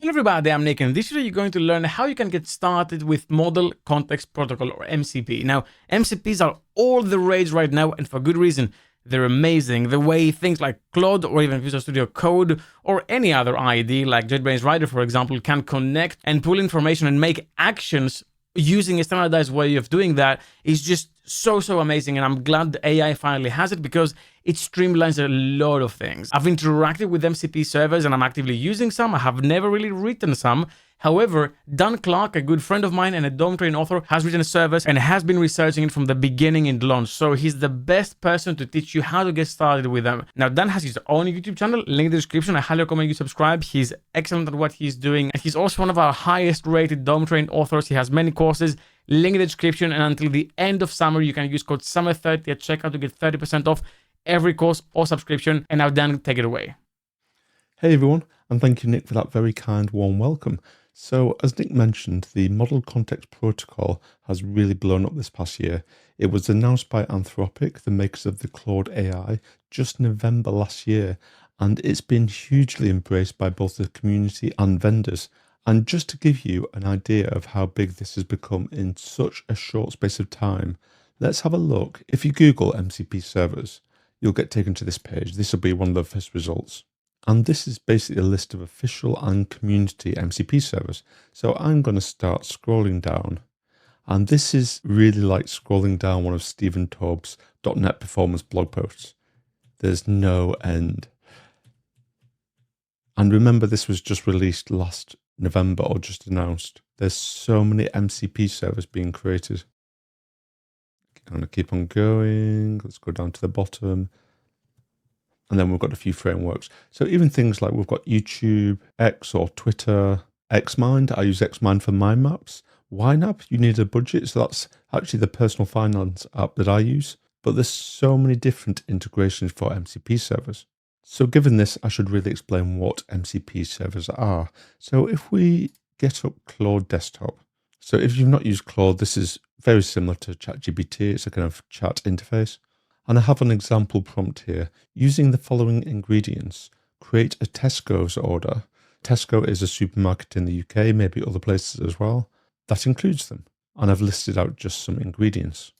Hello everybody, I'm Nick, and in this video you're going to learn how you can get started with Model Context Protocol, or MCP. Now, MCPs are all the rage right now, and for good reason. They're amazing. The way things like Claude or even Visual Studio Code or any other IDE like JetBrains Rider, for example, can connect and pull information and make actions using a standardized way of doing that is just so amazing, and I'm glad the AI finally has it because it streamlines a lot of things. I've interacted with MCP servers and I'm actively using some. I have never really written some. However, Clarke, a good friend of mine and a Dom Train author, has written a service and has been researching it from the beginning in launch. So he's the best person to teach you how to get started with them. Now, Dan has his own YouTube channel, link in the description. I highly recommend you subscribe. He's excellent at what he's doing. And he's also one of our highest rated Dom Train authors. He has many courses, link in the description. And until the end of summer, you can use code SUMMER30 at checkout to get 30% off every course or subscription. And now Dan, take it away. Hey everyone, and thank you Nick for that very kind warm welcome. So as Nick mentioned, the Model Context Protocol has really blown up this past year. It was announced by Anthropic, the makers of the Claude AI, just November last year, and it's been hugely embraced by both the community and vendors. And just to give you an idea of how big this has become in such a short space of time, let's have a look. If you Google MCP servers, you'll get taken to this page. This will be one of the first results. And this is basically a list of official and community MCP servers. So I'm going to start scrolling down. And this is really like scrolling down one of Stephen Taub's .NET Performance blog posts. There's no end. And remember, this was just released last November or just announced. There's so many MCP servers being created. I'm going to keep on going. Let's go down to the bottom. And then we've got a few frameworks. So even things like we've got YouTube, X or Twitter, Xmind. I use Xmind for mind maps. YNAB, you need a budget. So that's actually the personal finance app that I use. But there's so many different integrations for MCP servers. So given this, I should really explain what MCP servers are. So if we get up Claude Desktop. So if you've not used Claude, this is very similar to ChatGPT. It's a kind of chat interface. And I have an example prompt here. Using the following ingredients, create a Tesco's order. Tesco is a supermarket in the UK, maybe other places as well. That includes them. And I've listed out just some ingredients.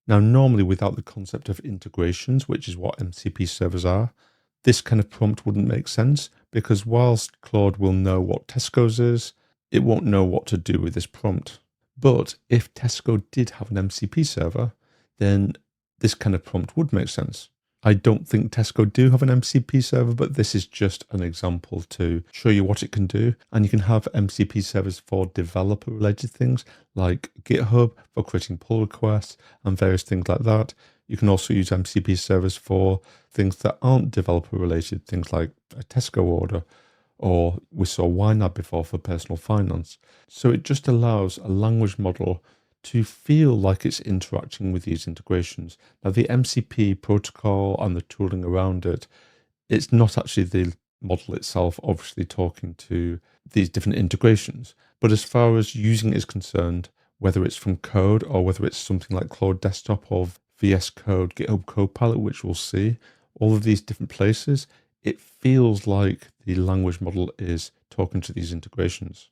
Now, normally without the concept of integrations, which is what MCP servers are, this kind of prompt wouldn't make sense because whilst Claude will know what Tesco's is, it won't know what to do with this prompt. But if Tesco did have an MCP server, then this kind of prompt would make sense. I don't think Tesco do have an MCP server, but this is just an example to show you what it can do. And you can have MCP servers for developer related things like GitHub for creating pull requests and various things like that. You can also use MCP servers for things that aren't developer related, things like a Tesco order, or we saw YNAB before for personal finance. So it just allows a language model to feel like it's interacting with these integrations. Now, the MCP protocol and the tooling around it, it's not actually the model itself obviously talking to these different integrations. But as far as using it is concerned, whether it's from code or whether it's something like Claude Desktop or VS Code, GitHub Copilot, which we'll see, all of these different places, it feels like the language model is talking to these integrations.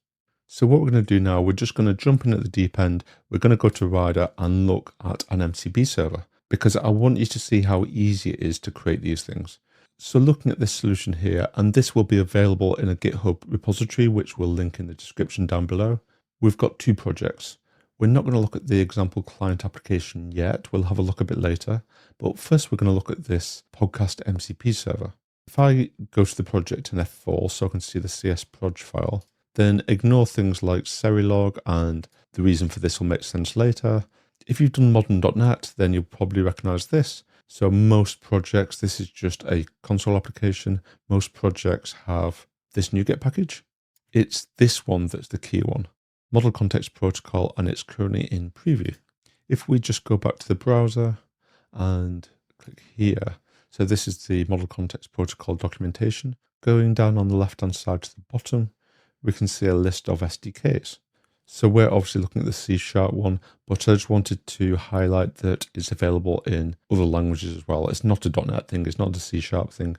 So what we're going to do now, we're just going to jump in at the deep end. We're going to go to Rider and look at an MCP server because I want you to see how easy it is to create these things. So looking at this solution here, and this will be available in a GitHub repository, which we'll link in the description down below. We've got two projects. We're not going to look at the example client application yet. We'll have a look a bit later. But first, we're going to look at this podcast MCP server. If I go to the project in F4 so I can see the CS proj file, then ignore things like Serilog, and the reason for this will make sense later. If you've done modern.NET, then you'll probably recognize this. So most projects, this is just a console application. Most projects have this NuGet package. It's this one that's the key one. Model Context Protocol, and it's currently in preview. If we just go back to the browser and click here, so this is the Model Context Protocol documentation. Going down on the left-hand side to the bottom, we can see a list of SDKs. So we're obviously looking at the C# one, but I just wanted to highlight that it's available in other languages as well. It's not a .NET thing, it's not a C# thing,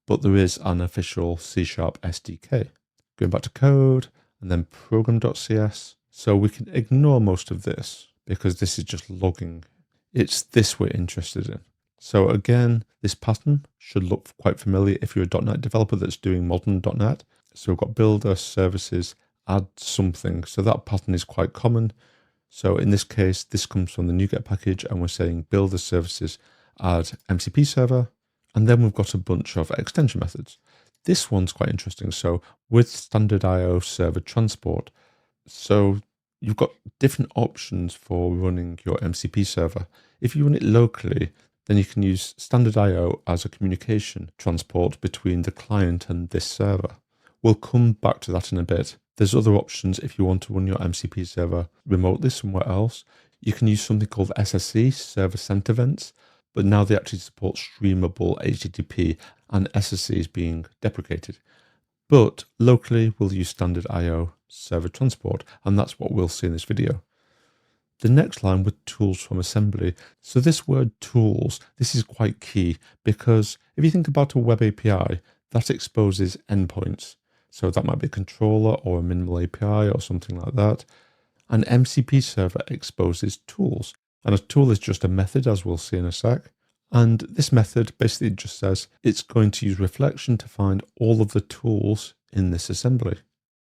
but there is an official C# SDK. Going back to code and then program.cs. So we can ignore most of this because this is just logging. It's this we're interested in. So again, this pattern should look quite familiar if you're a .NET developer that's doing modern .NET. So we've got builder, services, add something. So that pattern is quite common. So in this case, this comes from the NuGet package and we're saying builder services, add MCP server. And then we've got a bunch of extension methods. This one's quite interesting. So with standard IO server transport, so you've got different options for running your MCP server. If you run it locally, then you can use standard IO as a communication transport between the client and this server. We'll come back to that in a bit. There's other options if you want to run your MCP server remotely somewhere else. You can use something called SSE, Server Sent Events, but now they actually support streamable HTTP and SSE is being deprecated. But locally, we'll use standard IO server transport, and that's what we'll see in this video. The next line with tools from assembly. So this word tools, this is quite key because if you think about a web API, that exposes endpoints. So that might be a controller or a minimal API or something like that. An MCP server exposes tools. And a tool is just a method, as we'll see in a sec. And this method basically just says it's going to use reflection to find all of the tools in this assembly.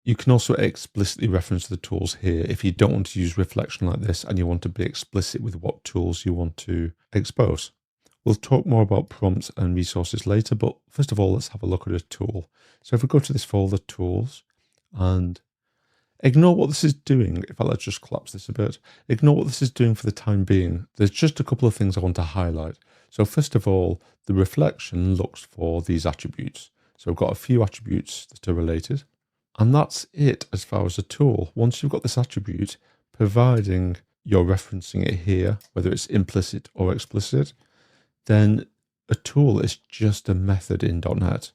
You can also explicitly reference the tools here if you don't want to use reflection like this and you want to be explicit with what tools you want to expose. We'll talk more about prompts and resources later, but first of all, let's have a look at a tool. So if we go to this folder, tools, and ignore what this is doing. In fact, let's just collapse this a bit. Ignore what this is doing for the time being. There's just a couple of things I want to highlight. So first of all, the reflection looks for these attributes. So we've got a few attributes that are related. And that's it as far as a tool. Once you've got this attribute, providing you're referencing it here, whether it's implicit or explicit, then a tool is just a method in .NET.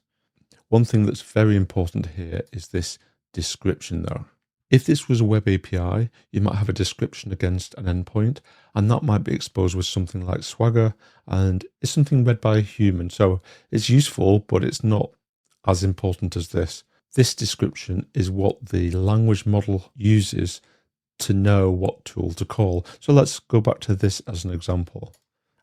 One thing that's very important here is this description though. If this was a web API, you might have a description against an endpoint, and that might be exposed with something like Swagger, and it's something read by a human. So it's useful, but it's not as important as this. This description is what the language model uses to know what tool to call. So let's go back to this as an example.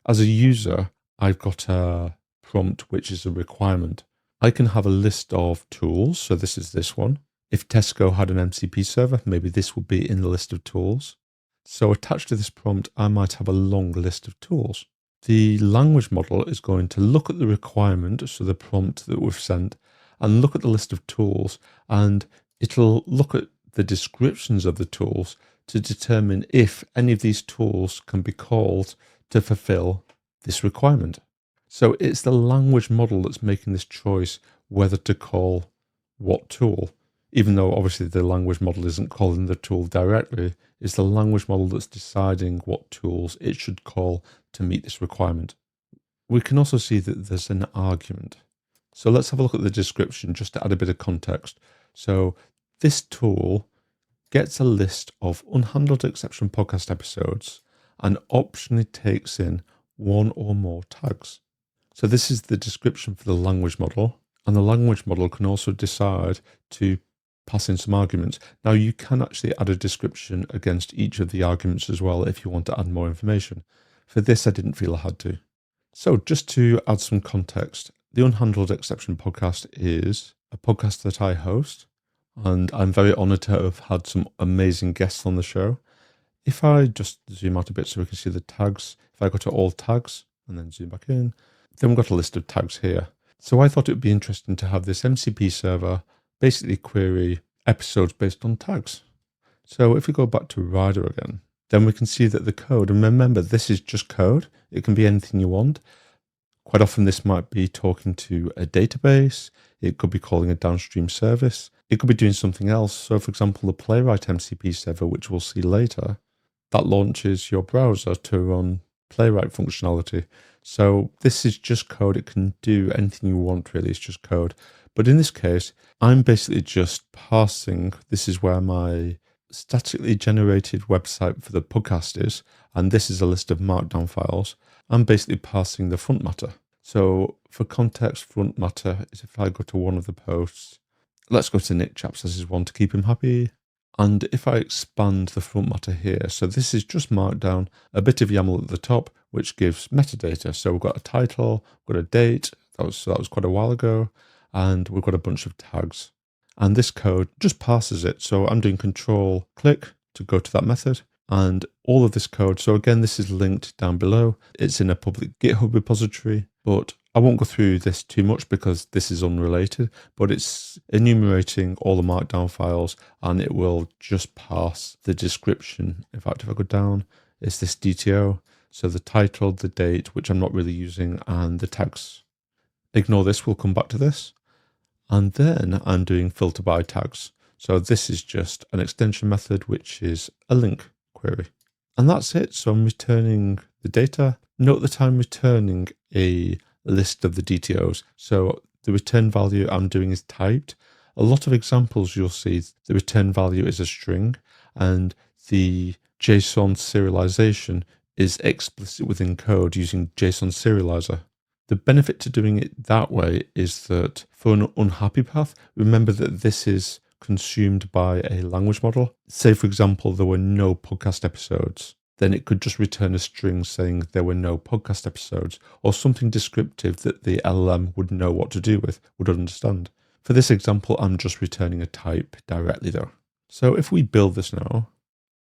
As a user, I've got a prompt, which is a requirement. I can have a list of tools. So this is this one. If Tesco had an MCP server, maybe this would be in the list of tools. So attached to this prompt, I might have a long list of tools. The language model is going to look at the requirement, so the prompt that we've sent, and look at the list of tools, and it'll look at the descriptions of the tools to determine if any of these tools can be called to fulfill this requirement. So it's the language model that's making this choice whether to call what tool. Even though obviously the language model isn't calling the tool directly, it's the language model that's deciding what tools it should call to meet this requirement. We can also see that there's an argument. So let's have a look at the description just to add a bit of context. So this tool gets a list of unhandled exception podcast episodes and optionally takes in one or more tags. So this is the description for the language model, and the language model can also decide to pass in some arguments. Now you can actually add a description against each of the arguments as well if you want to add more information. For this, I didn't feel I had to. So just to add some context, the Unhandled Exception podcast is a podcast that I host, and I'm very honoured to have had some amazing guests on the show. If I just zoom out a bit so we can see the tags, if I go to all tags and then zoom back in, then we've got a list of tags here. So I thought it would be interesting to have this MCP server basically query episodes based on tags. So if we go back to Rider again, then we can see that the code, and remember, this is just code. It can be anything you want. Quite often this might be talking to a database. It could be calling a downstream service. It could be doing something else. So for example, the Playwright MCP server, which we'll see later, that launches your browser to run Playwright functionality. So this is just code. It can do anything you want, really. It's just code. But in this case, I'm basically just parsing. This is where my statically generated website for the podcast is. And this is a list of markdown files. I'm basically parsing the front matter. So for context, front matter is if I go to one of the posts Let's go to Nick Chapsas' one to keep him happy. And if I expand the front matter here, so this is just Markdown, a bit of YAML at the top, which gives metadata. So we've got a title, we've got a date, that was quite a while ago, and we've got a bunch of tags. And this code just parses it. So I'm doing control click to go to that method. And all of this code, so again, this is linked down below. It's in a public GitHub repository, but I won't go through this too much because this is unrelated, but it's enumerating all the Markdown files and it will just parse the description. In fact, if I go down, it's this DTO. So the title, the date, which I'm not really using, and the tags. Ignore this, we'll come back to this. And then I'm doing filter by tags. So this is just an extension method, which is a link query. And that's it. So I'm returning the data. Note that I'm returning a list of the DTOs. So the return value I'm doing is typed. A lot of examples you'll see the return value is a string and the JSON serialization is explicit within code using JSON serializer. The benefit to doing it that way is that for an unhappy path, remember that this is consumed by a language model. Say, for example, there were no podcast episodes. Then it could just return a string saying there were no podcast episodes or something descriptive that the LLM would know what to do with, would understand. For this example, I'm just returning a type directly though. So if we build this now,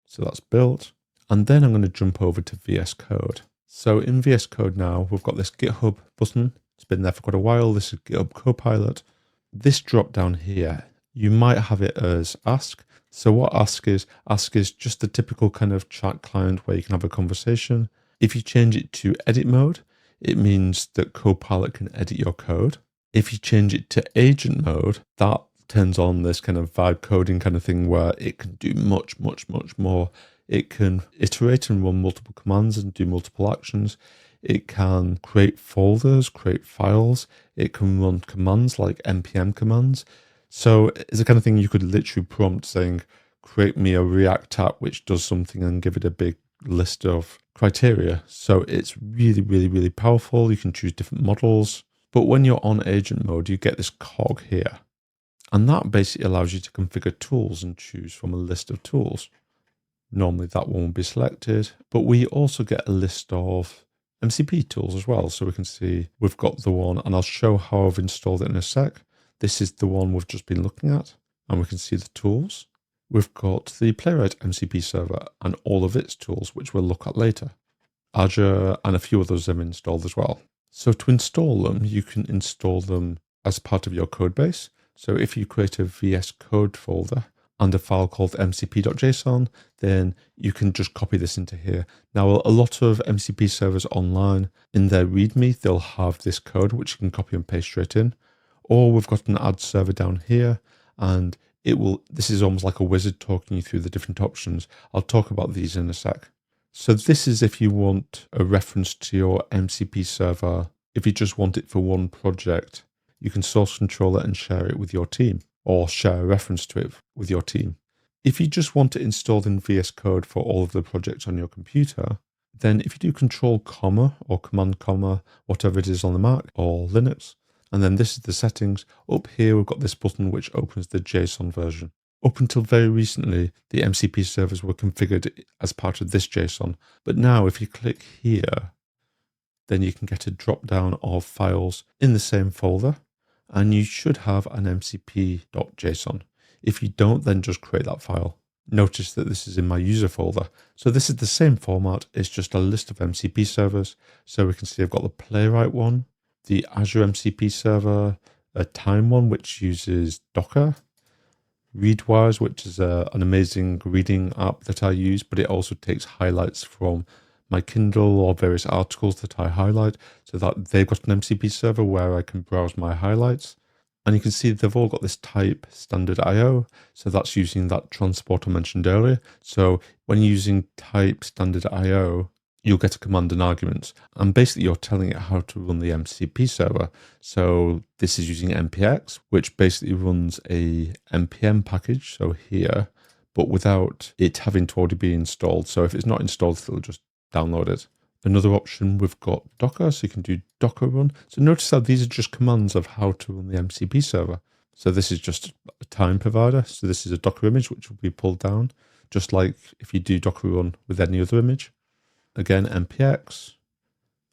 so that's built, and then I'm going to jump over to VS Code. So in VS Code now, we've got this GitHub button. It's been there for quite a while. This is GitHub Copilot. This drop down here, you might have it as Ask. So what Ask is just the typical kind of chat client where you can have a conversation. If you change it to edit mode, it means that Copilot can edit your code. If you change it to agent mode, that turns on this kind of vibe coding kind of thing where it can do much, much, much more. It can iterate and run multiple commands and do multiple actions. It can create folders, create files. It can run commands like npm commands. So it's the kind of thing you could literally prompt saying, create me a React app which does something and give it a big list of criteria. So it's really, really, really powerful. You can choose different models. But when you're on agent mode, you get this cog here. And that basically allows you to configure tools and choose from a list of tools. Normally that one will be selected, but we also get a list of MCP tools as well. So we can see we've got the one, and I'll show how I've installed it in a sec. This is the one we've just been looking at, and we can see the tools. We've got the Playwright MCP server and all of its tools, which we'll look at later. Azure and a few others have installed as well. So to install them, you can install them as part of your code base. So if you create a VS Code folder and a file called mcp.json, then you can just copy this into here. Now, a lot of MCP servers online, in their README, they'll have this code, which you can copy and paste straight in. Or we've got an ad server down here, and this is almost like a wizard talking you through the different options. I'll talk about these in a sec. So this is if you want a reference to your MCP server. If you just want it for one project, you can source control it and share it with your team, or share a reference to it with your team. If you just want it installed in VS Code for all of the projects on your computer, then if you do Control comma or Command comma, whatever it is on the Mac or Linux, and then this is the settings. Up here, we've got this button which opens the JSON version. Up until very recently, the MCP servers were configured as part of this JSON. But now if you click here, then you can get a drop down of files in the same folder. And you should have an mcp.json. If you don't, then just create that file. Notice that this is in my user folder. So this is the same format. It's just a list of MCP servers. So we can see I've got the Playwright one, the Azure MCP server, a Time one, which uses Docker, Readwise, which is an amazing reading app that I use, but it also takes highlights from my Kindle or various articles that I highlight, so that they've got an MCP server where I can browse my highlights. And you can see they've all got this type standard IO. So that's using that transport I mentioned earlier. So when you're using type standard IO, you'll get a command and arguments. And basically you're telling it how to run the MCP server. So this is using npx, which basically runs a npm package. So here, but without it having to already be installed. So if it's not installed, it'll just download it. Another option, we've got Docker, so you can do Docker run. So notice how these are just commands of how to run the MCP server. So this is just a time provider. So this is a Docker image, which will be pulled down, just like if you do Docker run with any other image. Again, npx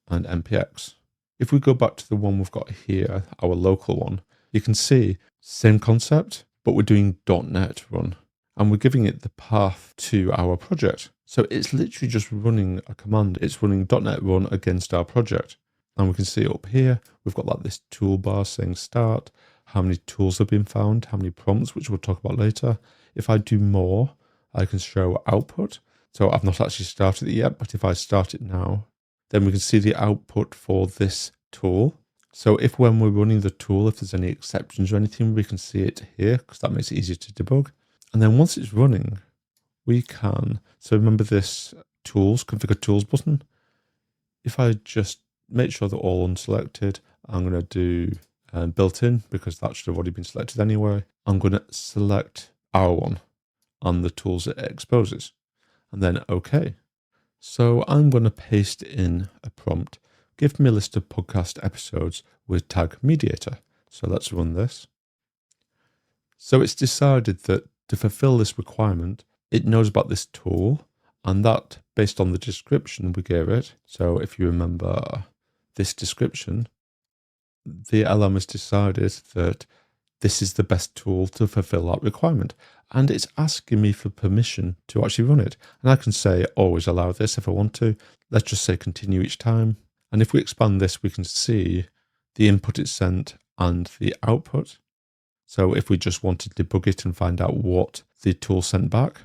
and npx. If we go back to the one we've got here, our local one, you can see same concept, but we're doing .NET run, and we're giving it the path to our project. So it's literally just running a command. It's running .NET run against our project. And we can see up here, we've got like this toolbar saying start, how many tools have been found, how many prompts, which we'll talk about later. If I do more, I can show output. So I've not actually started it yet, but if I start it now, then we can see the output for this tool. So if when we're running the tool, if there's any exceptions or anything, we can see it here because that makes it easier to debug. And then once it's running, we can, so remember this tools, configure tools button. If I just make sure they're all unselected, I'm going to do built-in because that should have already been selected anyway. I'm going to select our one and the tools it exposes, and then OK. So I'm going to paste in a prompt. Give me a list of podcast episodes with tag mediator. So let's run this. So it's decided that to fulfill this requirement, it knows about this tool, and that based on the description we gave it. So if you remember this description, the LM has decided that this is the best tool to fulfill that requirement. And it's asking me for permission to actually run it. And I can say always allow this if I want to. Let's just say continue each time. And if we expand this, we can see the input it sent and the output. So if we just want to debug it and find out what the tool sent back,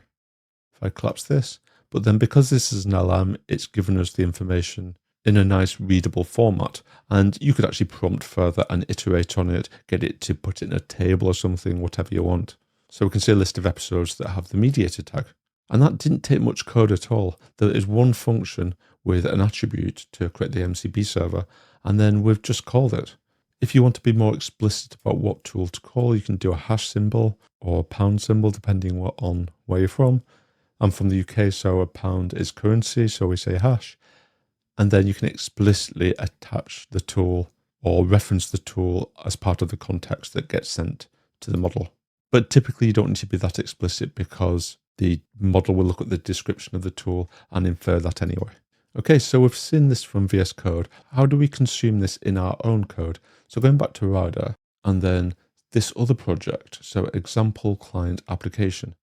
if I collapse this, but then because this is an LM, it's given us the information in a nice readable format. And you could actually prompt further and iterate on it, get it to put it in a table or something, whatever you want. So we can see a list of episodes that have the mediator tag. And that didn't take much code at all. There is one function with an attribute to create the MCP server, and then we've just called it. If you want to be more explicit about what tool to call, you can do a hash symbol or a pound symbol, depending on where you're from. I'm from the UK, so a pound is currency, so we say hash. And then you can explicitly attach the tool or reference the tool as part of the context that gets sent to the model. But typically you don't need to be that explicit because the model will look at the description of the tool and infer that anyway. Okay, so we've seen this from VS Code. How do we consume this in our own code? So going back to Rider and then this other project, so example client application.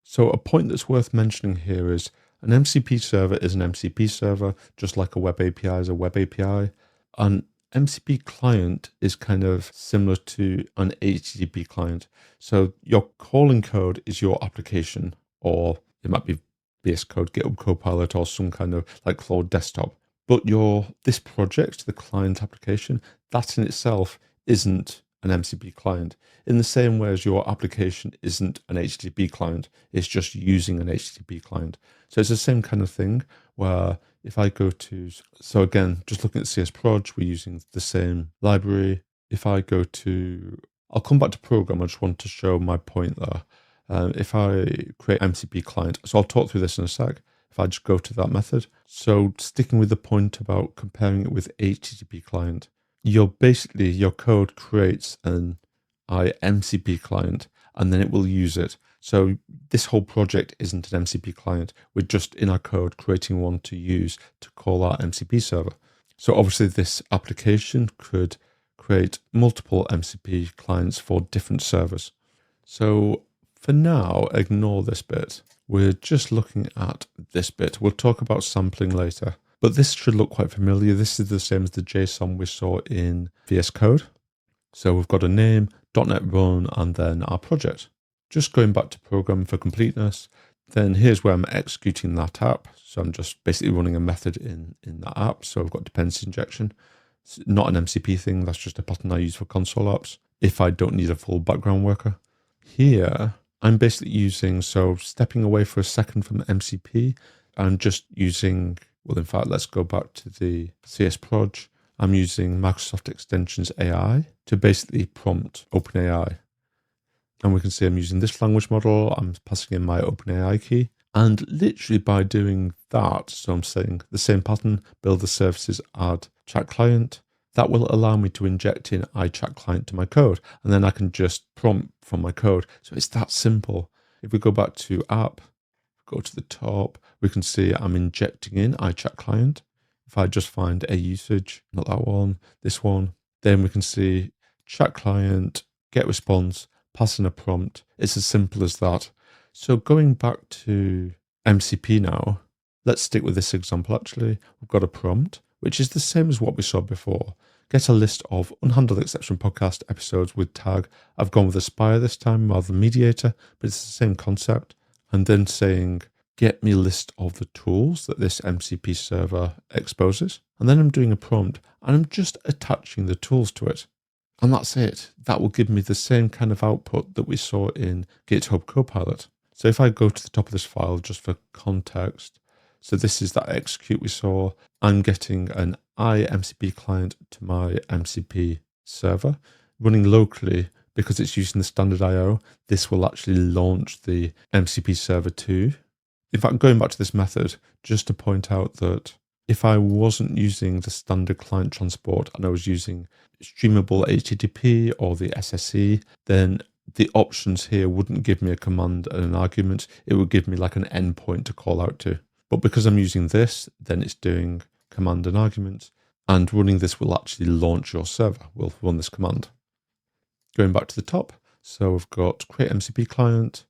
So a point that's worth mentioning here is an MCP server is an MCP server, just like a web API is a web API. An MCP client is kind of similar to an HTTP client. So your calling code is your application, or it might be VS Code, GitHub Copilot, or some kind of like Claude desktop. But this project, the client application, that in itself isn't an MCP client. In the same way as your application isn't an HTTP client, it's just using an HTTP client. So it's the same kind of thing where if I go to, so again, just looking at CS Proj, we're using the same library. If I go to, I'll come back to program, I just want to show my point there. If I create MCP client, so I'll talk through this in a sec. If I just go to that method. So sticking with the point about comparing it with HTTP client, your code creates an MCP client and then it will use it. So this whole project isn't an MCP client. We're just in our code creating one to use to call our MCP server. So obviously this application could create multiple MCP clients for different servers. So for now, ignore this bit. We're just looking at this bit. We'll talk about sampling later. But this should look quite familiar. This is the same as the JSON we saw in VS Code. So we've got a name, .NET Run, and then our project. Just going back to program for completeness, then here's where I'm executing that app. So I'm just basically running a method in that app. So I've got dependency injection. It's not an MCP thing. That's just a pattern I use for console apps if I don't need a full background worker. Here, I'm basically using, so stepping away for a second from MCP, I'm just using, well, in fact, let's go back to the CS Proj. I'm using Microsoft Extensions AI to basically prompt OpenAI. And we can see I'm using this language model. I'm passing in my OpenAI key. And literally by doing that, so I'm saying the same pattern, build the services, add chat client. that will allow me to inject in iChat client to my code, and then I can just prompt from my code. So it's that simple. If we go back to app, go to the top, we can see I'm injecting in iChat client. If I just find a usage, not that one, this one, then we can see chat client, get response, pass in a prompt. It's as simple as that. So going back to MCP now, let's stick with this example actually. We've got a prompt, which is the same as what we saw before. Get a list of unhandled exception podcast episodes with tag. I've gone with Aspire this time rather than Mediator, but it's the same concept. And then saying, get me a list of the tools that this MCP server exposes. And then I'm doing a prompt and I'm just attaching the tools to it. And that's it. That will give me the same kind of output that we saw in GitHub Copilot. So if I go to the top of this file just for context, so this is that execute we saw. I'm getting an MCP client to my MCP server running locally because it's using the standard IO. This will actually launch the MCP server too. In fact, going back to this method, just to point out that if I wasn't using the standard client transport and I was using streamable HTTP or the SSE, then the options here wouldn't give me a command and an argument. It would give me like an endpoint to call out to. But because I'm using this, then it's doing command and argument, and running this will actually launch your server. We'll run this command. Going back to the top, so we've got create MCP client,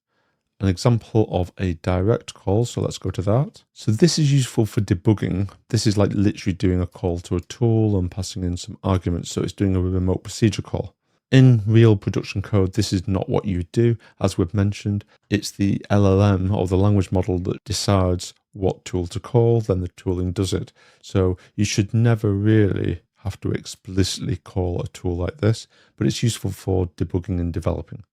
an example of a direct call. So let's go to that. So this is useful for debugging. This is like literally doing a call to a tool and passing in some arguments. So it's doing a remote procedure call. In real production code, this is not what you do. As we've mentioned, it's the LLM or the language model that decides what tool to call, then the tooling does it. So you should never really have to explicitly call a tool like this, but it's useful for debugging and developing.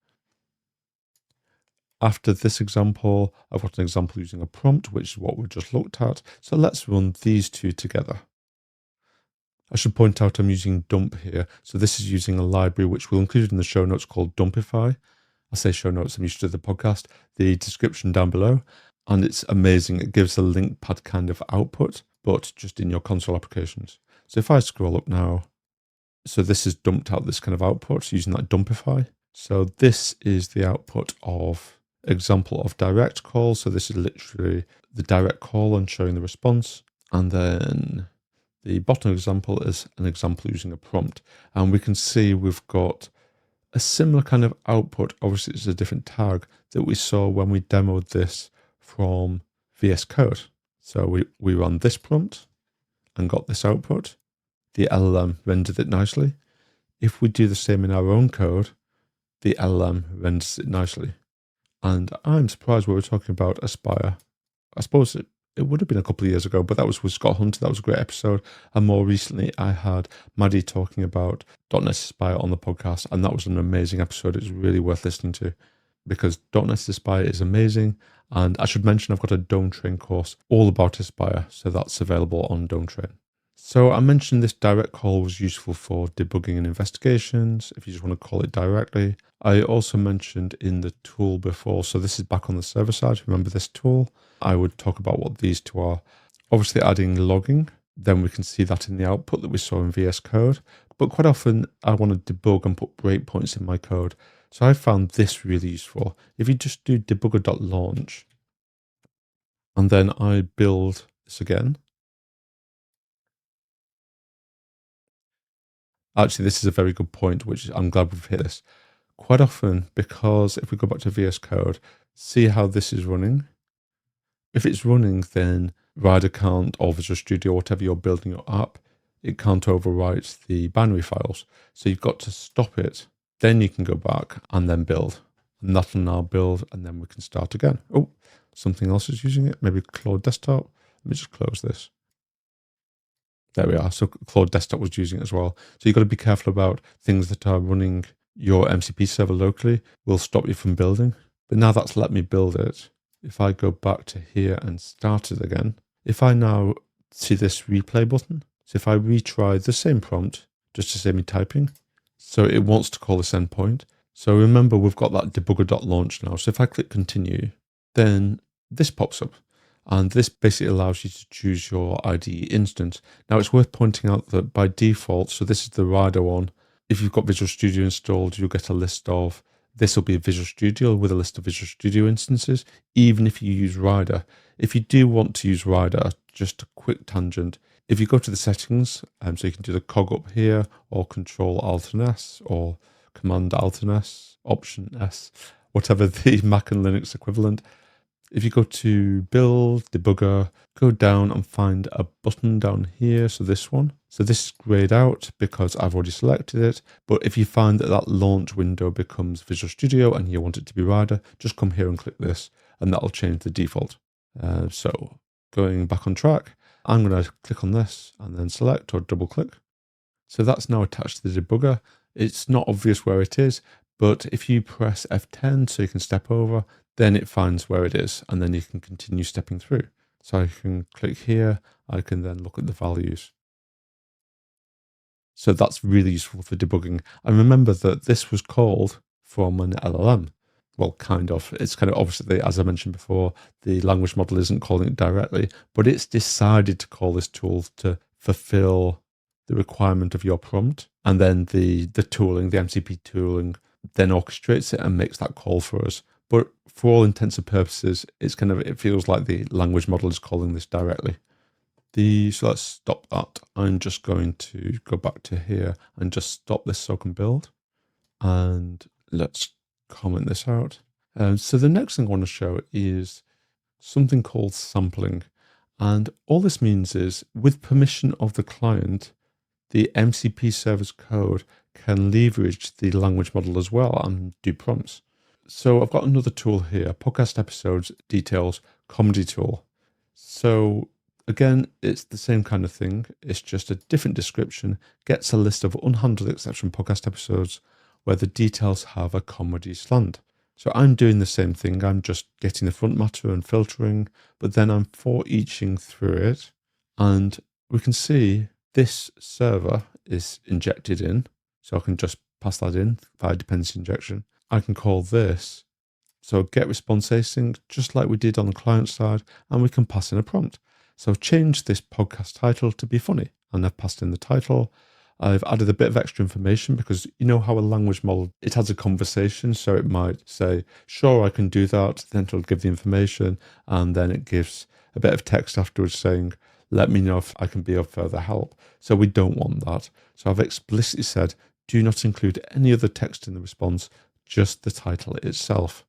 After this example, I've got an example using a prompt, which is what we just looked at. So let's run these two together. I should point out I'm using dump here. So this is using a library which we'll include in the show notes called Dumpify. I say show notes, I'm used to the podcast, the description down below. And it's amazing. It gives a link pad kind of output, but just in your console applications. So if I scroll up now, so this has dumped out this kind of output using that Dumpify. So this is the output of example of direct call. So this is literally the direct call and showing the response. And then the bottom example is an example using a prompt. And we can see we've got a similar kind of output. Obviously, it's a different tag that we saw when we demoed this from VS Code. So we run this prompt and got this output. The LLM rendered it nicely. If we do the same in our own code, the LLM renders it nicely. And I'm surprised we were talking about Aspire. I suppose it would have been a couple of years ago, but that was with Scott Hunter. That was a great episode. And more recently, I had Maddie talking about .NET Aspire on the podcast, and that was an amazing episode. It's really worth listening to because .NET Aspire is amazing. And I should mention I've got a Don't Train course all about Aspire, so that's available on Don't Train. So I mentioned this direct call was useful for debugging and investigations, if you just want to call it directly. I also mentioned in the tool before, so this is back on the server side, remember this tool? I would talk about what these two are. Obviously adding logging, then we can see that in the output that we saw in VS Code. But quite often I want to debug and put breakpoints in my code. So I found this really useful. If you just do debugger.launch, and then I build this again. Actually, this is a very good point, which I'm glad we've hit this. Quite often, because if we go back to VS Code, see how this is running. If it's running, then Rider can't, or Visual Studio, whatever you're building your app, it can't overwrite the binary files. So you've got to stop it. Then you can go back and then build. And that'll now build, and then we can start again. Oh, something else is using it. Maybe Claude Desktop. Let me just close this. There we are. So Claude Desktop was using it as well. So you've got to be careful about things that are running your MCP server locally will stop you from building. But now that's let me build it. If I go back to here and start it again, if I now see this replay button, so if I retry the same prompt, just to save me typing, so it wants to call this endpoint. So remember, we've got that debugger.launch now. So if I click continue, then this pops up. And this basically allows you to choose your IDE instance. Now, it's worth pointing out that by default, so this is the rider one. If you've got Visual Studio installed, you'll get a list of, this will be Visual Studio with a list of Visual Studio instances, even if you use rider. If you do want to use rider, just a quick tangent. If you go to the settings, so you can do the cog up here, or Control Alt and S, or Command Alt and S, Option S, whatever the Mac and Linux equivalent. If you go to Build, Debugger, go down and find a button down here, so this one. So this is grayed out because I've already selected it, but if you find that that launch window becomes Visual Studio and you want it to be rider, just come here and click this, and that'll change the default. So going back on track, I'm going to click on this and then select or double click. So that's now attached to the debugger. It's not obvious where it is, but if you press F10 so you can step over, then it finds where it is, and then you can continue stepping through. So I can click here, I can then look at the values. So that's really useful for debugging. And remember that this was called from an LLM. Well, kind of. It's kind of obviously, as I mentioned before, the language model isn't calling it directly, but it's decided to call this tool to fulfill the requirement of your prompt. And then the tooling, the MCP tooling, then orchestrates it and makes that call for us. But for all intents and purposes, it feels like the language model is calling this directly. So let's stop that. I'm just going to go back to here and just stop this so I can build. And let's comment this out. So the next thing I want to show is something called sampling. And all this means is, with permission of the client, the MCP server's code can leverage the language model as well and do prompts. So I've got another tool here, podcast episodes, details, comedy tool. So again, it's the same kind of thing. It's just a different description, gets a list of unhandled exception podcast episodes where the details have a comedy slant. So I'm doing the same thing. I'm just getting the front matter and filtering, but then I'm for eaching through it. And we can see this server is injected in. So I can just pass that in via dependency injection. I can call this, so get response async, just like we did on the client side, and we can pass in a prompt. So I've changed this podcast title to be funny, and I've passed in the title. I've added a bit of extra information because you know how a language model, it has a conversation, so it might say, sure, I can do that, then it'll give the information, and then it gives a bit of text afterwards saying, let me know if I can be of further help. So we don't want that. So I've explicitly said, do not include any other text in the response, just the title itself.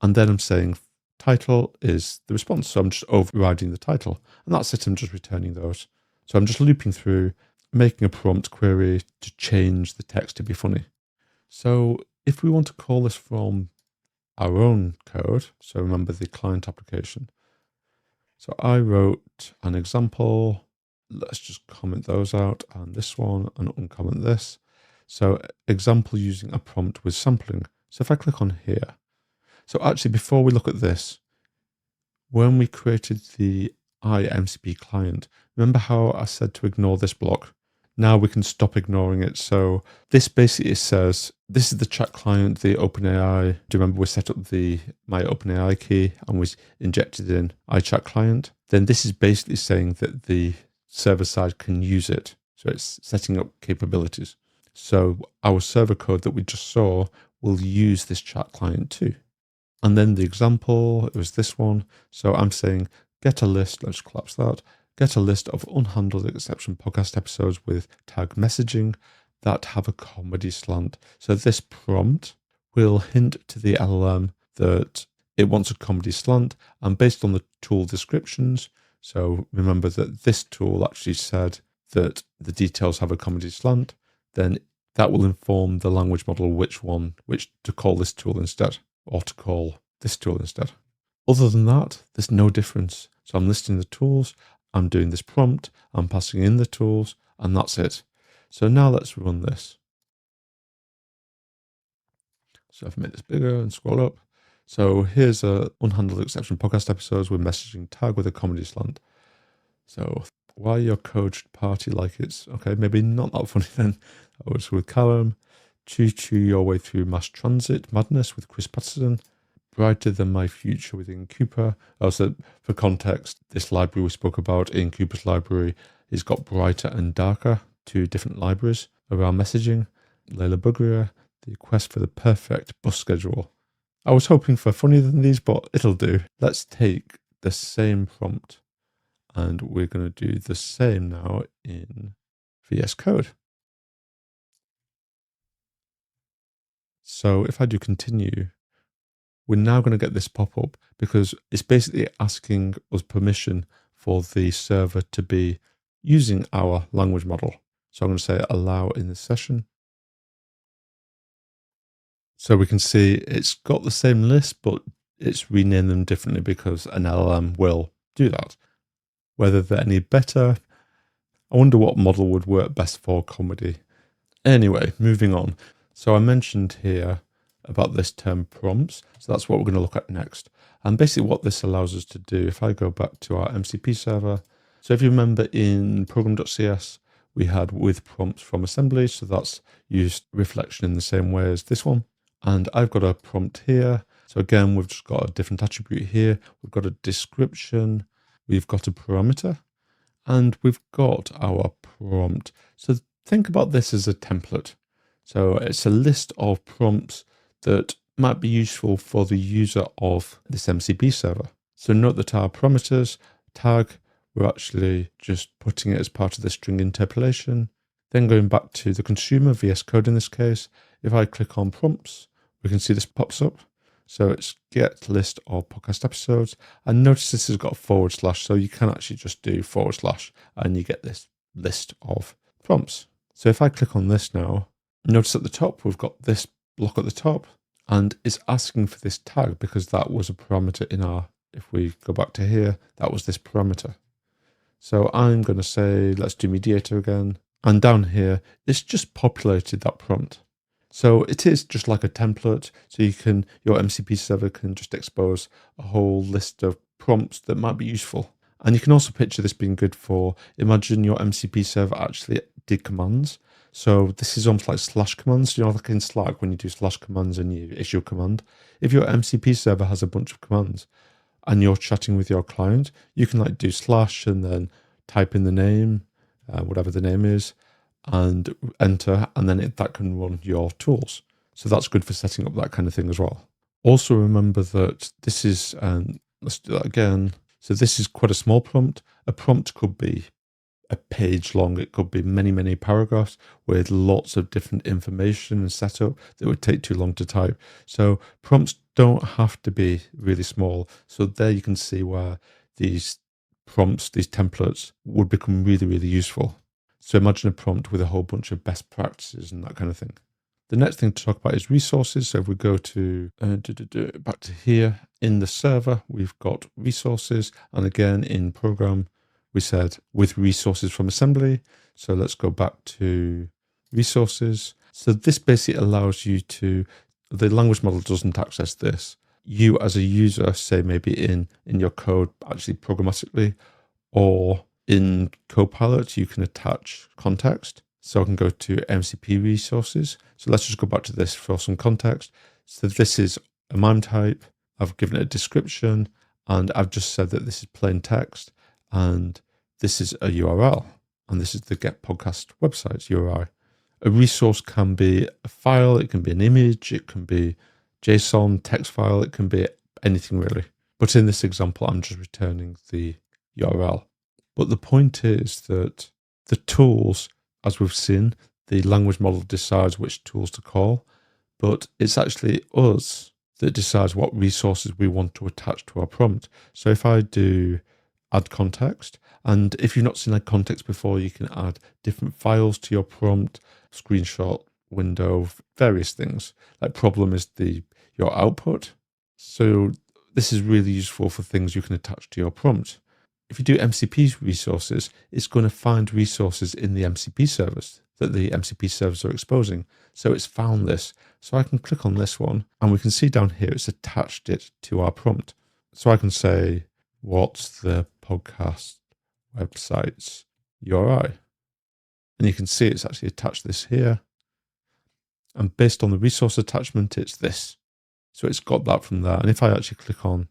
And then I'm saying title is the response. So I'm just overriding the title. And that's it. I'm just returning those. So I'm just looping through, making a prompt query to change the text to be funny. So if we want to call this from our own code, so remember the client application. So I wrote an example. Let's just comment those out, and this one, and uncomment this. So example using a prompt with sampling. So if I click on here, so actually before we look at this, when we created the MCP client, remember how I said to ignore this block? Now we can stop ignoring it. So this basically says, this is the chat client, the OpenAI. Do you remember we set up my OpenAI key and we injected in iChat client? Then this is basically saying that the server side can use it. So it's setting up capabilities. So our server code that we just saw will use this chat client too. And then the example, it was this one. So I'm saying get a list, let's collapse that. Get a list of unhandled exception podcast episodes with tag messaging that have a comedy slant. So this prompt will hint to the LLM that it wants a comedy slant, and based on the tool descriptions, so remember that this tool actually said that the details have a comedy slant, then that will inform the language model which to call this tool instead, or to call this tool instead. Other than that, there's no difference. So I'm listing the tools, I'm doing this prompt, I'm passing in the tools, and that's it. So now let's run this. So if I make this bigger and scroll up. So here's a unhandled exception podcast episodes with messaging tag with a comedy slant. So why your code should party like it's, okay, maybe not that funny then. I was with Callum. Chew your way through mass transit madness with Chris Patterson. brighter than my future within Cooper. Also, for context, this library we spoke about in Cooper's library has got brighter and darker, two different libraries around messaging. Layla Bugria, the quest for the perfect bus schedule. I was hoping for funnier than these, but it'll do. Let's take the same prompt and we're going to do the same now in VS Code. So if I do continue, we're now going to get this pop-up because it's basically asking us permission for the server to be using our language model. So I'm going to say allow in this session. So we can see it's got the same list, but it's renamed them differently because an LLM will do that. Whether they're any better, I wonder what model would work best for comedy. Anyway, moving on. So I mentioned here about this term prompts. So that's what we're going to look at next. And basically what this allows us to do, if I go back to our MCP server. So if you remember in program.cs, we had with prompts from assembly. So that's used reflection in the same way as this one. And I've got a prompt here. So again, we've just got a different attribute here. We've got a description. We've got a parameter. And we've got our prompt. So think about this as a template. So it's a list of prompts that might be useful for the user of this MCP server. So note that our parameters tag, we're actually just putting it as part of the string interpolation. Then going back to the consumer, VS Code in this case, if I click on prompts, we can see this pops up. So it's get list of podcast episodes. And notice this has got a /, so you can actually just do / and you get this list of prompts. So if I click on this now, notice at the top, we've got this block at the top and it's asking for this tag because that was a parameter in our, if we go back to here, that was this parameter. So I'm going to say, let's do mediator again. And down here, it's just populated that prompt. So it is just like a template. So you can, your MCP server can just expose a whole list of prompts that might be useful. And you can also picture this being good for, imagine your MCP server actually did commands. So this is almost like / commands, like in Slack when you do / commands and you issue a command. If your MCP server has a bunch of commands and you're chatting with your client, you can like do / and then type in the name, whatever the name is, and enter, and then that can run your tools. So that's good for setting up that kind of thing as well. Also remember that this is, let's do that again. So this is quite a small prompt. A prompt could be a page long. It could be many, many paragraphs with lots of different information and setup that would take too long to type. So prompts don't have to be really small. So there you can see where these prompts, these templates would become really, really useful. So imagine a prompt with a whole bunch of best practices and that kind of thing. The next thing to talk about is resources. So if we go to back to here in the server, we've got resources. And again, in program, we said with resources from assembly. So let's go back to resources. So this basically allows you to, the language model doesn't access this. You as a user, say maybe in your code, actually programmatically, or in Copilot, you can attach context. So I can go to MCP resources. So let's just go back to this for some context. So this is a MIME type. I've given it a description and I've just said that this is plain text and this is a URL and this is the Get Podcast website's URI. A resource can be a file, it can be an image, it can be JSON, text file, it can be anything really. But in this example, I'm just returning the URL. But the point is that the tools, as we've seen, the language model decides which tools to call, but it's actually us that decides what resources we want to attach to our prompt. So if I do add context, and if you've not seen that context before, you can add different files to your prompt, screenshot, window, various things. Like problem is your output. So this is really useful for things you can attach to your prompt. If you do MCP resources, it's going to find resources in the MCP servers that the MCP servers are exposing. So it's found this. So I can click on this one and we can see down here, it's attached it to our prompt. So I can say, what's the podcast website's URI? And you can see it's actually attached this here. And based on the resource attachment, it's this. So it's got that from there. And if I actually click on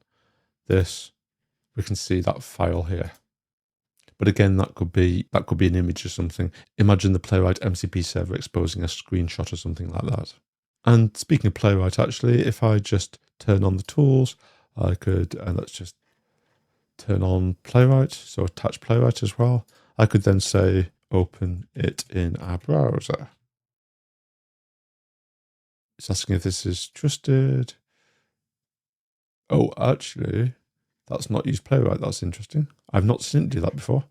this, we can see that file here. But again, that could be an image or something. Imagine the Playwright MCP server exposing a screenshot or something like that. And speaking of Playwright, actually, if I just turn on the tools, I could, and let's just turn on Playwright, so attach Playwright as well. I could then say, open it in our browser. It's asking if this is trusted. Oh, actually, that's not used Playwright. That's interesting. I've not seen it do that before.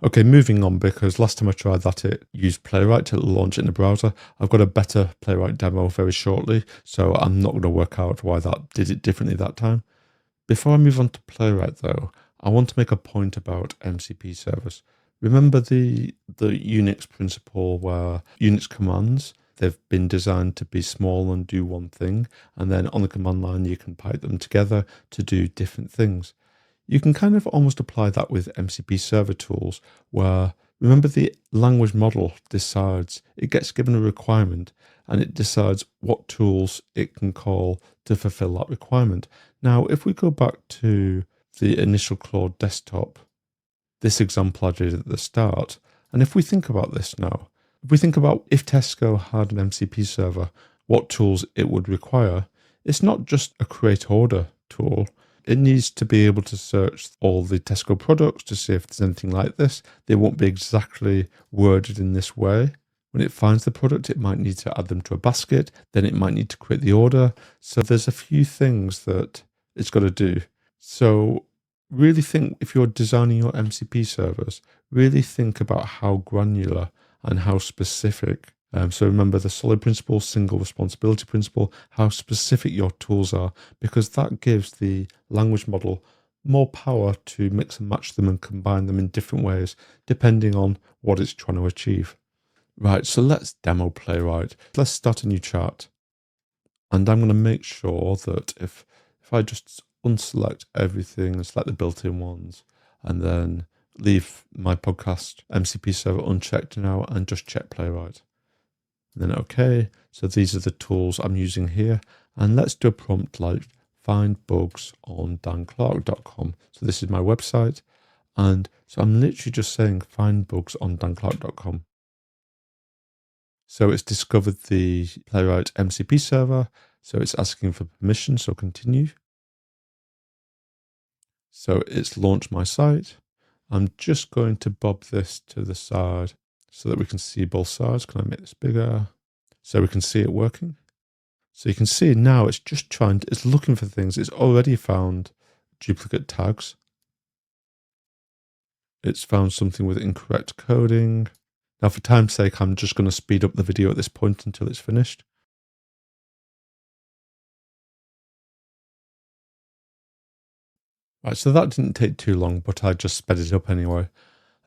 Okay, moving on, because last time I tried that, it used Playwright to launch it in the browser. I've got a better Playwright demo very shortly, so I'm not going to work out why that did it differently that time. Before I move on to Playwright, though, I want to make a point about MCP servers. Remember the Unix principle where Unix commands, they've been designed to be small and do one thing, and then on the command line you can pipe them together to do different things. You can kind of almost apply that with MCP server tools where, remember, the language model decides, it gets given a requirement and it decides what tools it can call to fulfill that requirement. Now, if we go back to the initial Claude desktop, this example I did at the start, and if we think about this now, if we think about if Tesco had an MCP server, what tools it would require, it's not just a create order tool. It needs to be able to search all the Tesco products to see if there's anything like this. They won't be exactly worded in this way. When it finds the product, it might need to add them to a basket. Then it might need to create the order. So there's a few things that it's got to do. So really think, if you're designing your MCP servers, really think about how granular and how specific. So remember the solid principle, single responsibility principle, how specific your tools are, because that gives the language model more power to mix and match them and combine them in different ways, depending on what it's trying to achieve. Right, so let's demo Playwright. Let's start a new chart. And I'm going to make sure that if I just unselect everything and select the built-in ones, and then leave my podcast MCP server unchecked now and just check Playwright. And then okay, so these are the tools I'm using here. And let's do a prompt like find bugs on danclarke.com. So this is my website. And so I'm literally just saying find bugs on danclarke.com. So it's discovered the Playwright MCP server. So it's asking for permission, so continue. So it's launched my site. I'm just going to bob this to the side so that we can see both sides. Can I make this bigger? So we can see it working. So you can see now it's just it's looking for things. It's already found duplicate tags. It's found something with incorrect coding. Now for time's sake, I'm just going to speed up the video at this point until it's finished. Right, so that didn't take too long, but I just sped it up anyway.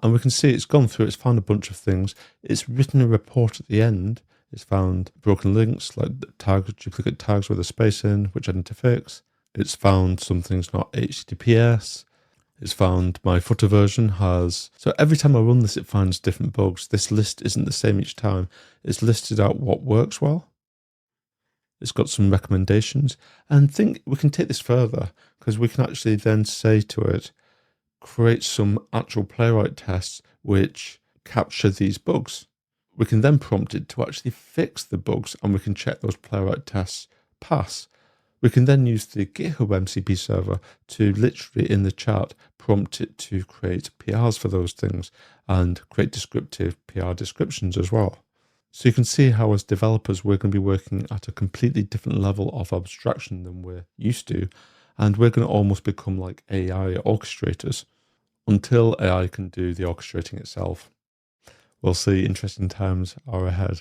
And we can see it's gone through, it's found a bunch of things. It's written a report at the end. It's found broken links, like tags, duplicate tags with a space in, which I need to fix. It's found some things not HTTPS. It's found my footer version has... So every time I run this, it finds different bugs. This list isn't the same each time. It's listed out what works well. It's got some recommendations. And we can take this further, because we can actually then say to it, create some actual Playwright tests which capture these bugs. We can then prompt it to actually fix the bugs, and we can check those Playwright tests pass. We can then use the GitHub MCP server to literally in the chat prompt it to create PRs for those things and create descriptive PR descriptions as well. So you can see how as developers, we're going to be working at a completely different level of abstraction than we're used to. And we're going to almost become like AI orchestrators until AI can do the orchestrating itself. We'll see, interesting times are ahead.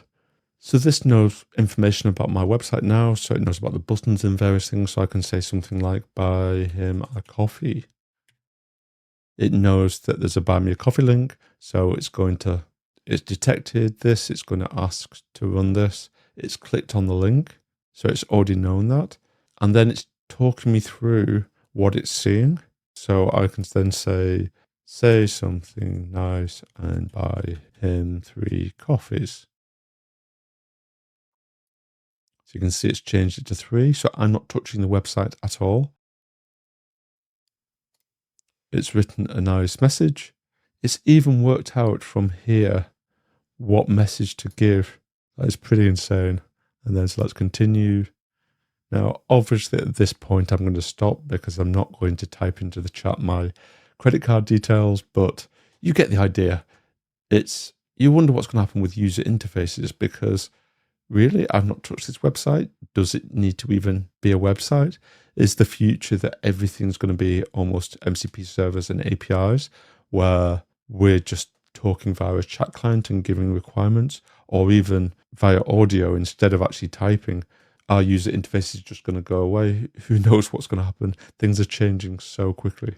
So this knows information about my website now. So it knows about the buttons and various things. So I can say something like buy him a coffee. It knows that there's a buy me a coffee link. So it's detected this. It's going to ask to run this. It's clicked on the link. So it's already known that. And then it's talking me through what it's seeing. So I can then say something nice and buy him 3 coffees. So you can see it's changed it to 3. So I'm not touching the website at all. It's written a nice message. It's even worked out from here what message to give. That is pretty insane. And then so let's continue. Now, obviously at this point, I'm going to stop because I'm not going to type into the chat my credit card details, but you get the idea. You wonder what's going to happen with user interfaces because really, I've not touched this website. Does it need to even be a website? Is the future that everything's going to be almost MCP servers and APIs where we're just talking via a chat client and giving requirements, or even via audio instead of actually typing? Our user interface is just going to go away. Who knows what's going to happen? Things are changing so quickly.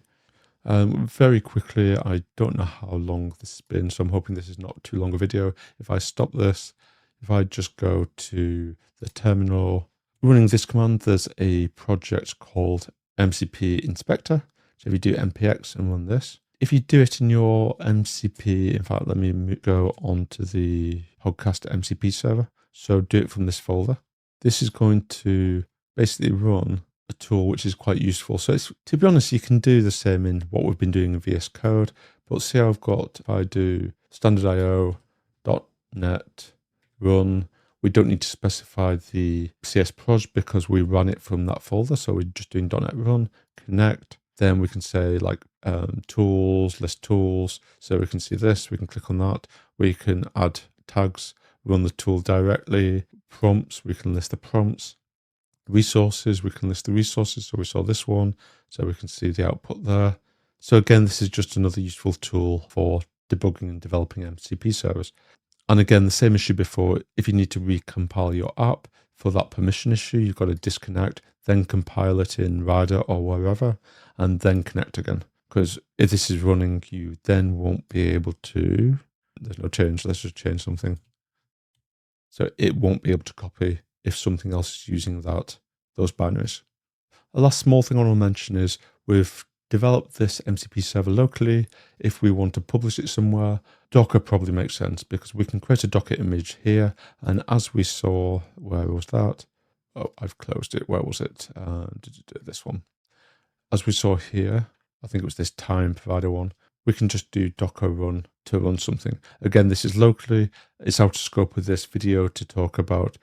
Very quickly, I don't know how long this has been, so I'm hoping this is not too long a video. If I stop this, if I just go to the terminal, running this command, there's a project called MCP Inspector. So if you do npx and run this, if you do it in your MCP, in fact, let me go on to the podcast MCP server. So do it from this folder. This is going to basically run a tool which is quite useful. So it's, to be honest, you can do the same in what we've been doing in VS Code, but see I've got, if I do standard IO, .NET, run, we don't need to specify the CS proj because we run it from that folder. So we're just doing .NET run, connect, then we can say like tools, list tools. So we can see this, we can click on that. We can add tags, run the tool directly, prompts, we can list the prompts. Resources, we can list the resources. So we saw this one, so we can see the output there. So again, this is just another useful tool for debugging and developing MCP servers. And again, the same issue before, if you need to recompile your app for that permission issue, you've got to disconnect, then compile it in Rider or wherever, and then connect again. Because if this is running, you then won't be able to, there's no change, let's just change something. So it won't be able to copy if something else is using those binaries. A last small thing I want to mention is we've developed this MCP server locally. If we want to publish it somewhere, Docker probably makes sense because we can create a Docker image here. And as we saw, where was that? Oh, I've closed it. Where was it? This one. As we saw here, I think it was this time provider one. We can just do Docker run to run something. Again, this is locally. It's out of scope with this video to talk about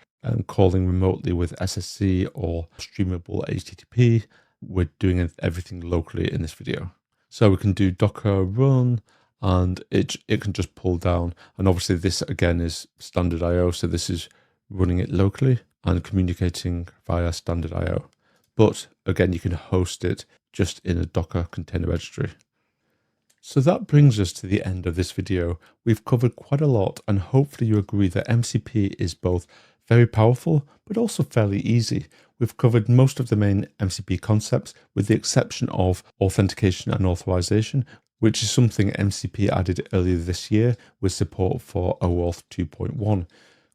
calling remotely with SSC or streamable HTTP. We're doing everything locally in this video. So we can do Docker run and it can just pull down. And obviously this again is standard IO. So this is running it locally and communicating via standard IO. But again, you can host it just in a Docker container registry. So that brings us to the end of this video. We've covered quite a lot and hopefully you agree that MCP is both very powerful, but also fairly easy. We've covered most of the main MCP concepts with the exception of authentication and authorization, which is something MCP added earlier this year with support for OAuth 2.1.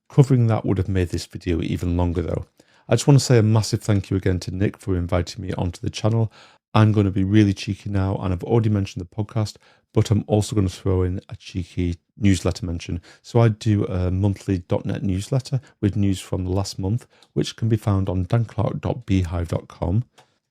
Covering that would have made this video even longer though. I just want to say a massive thank you again to Nick for inviting me onto the channel. I'm going to be really cheeky now, and I've already mentioned the podcast, but I'm also going to throw in a cheeky newsletter mention. So I do a monthly .NET newsletter with news from the last month, which can be found on danclarke.beehive.com.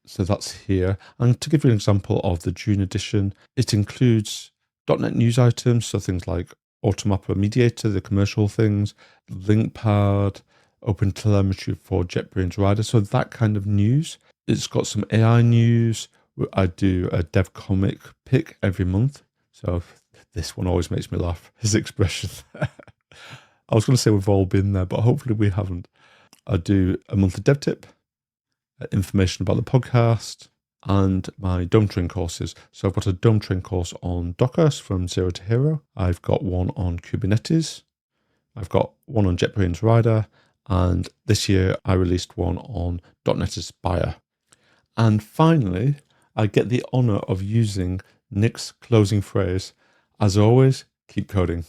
So that's here. And to give you an example of the June edition, it includes .NET news items, so things like Automapper Mediator, the commercial things, LinkPad, OpenTelemetry for JetBrains Rider, so that kind of news. It's got some AI news. I do a dev comic pick every month. So this one always makes me laugh, his expression. I was going to say we've all been there, but hopefully we haven't. I do a monthly dev tip, information about the podcast, and my Dome Train courses. So I've got a Dome Train course on Docker from zero to hero. I've got one on Kubernetes. I've got one on JetBrains Rider. And this year I released one on .NET Aspire. And finally, I get the honor of using Nick's closing phrase. As always, keep coding.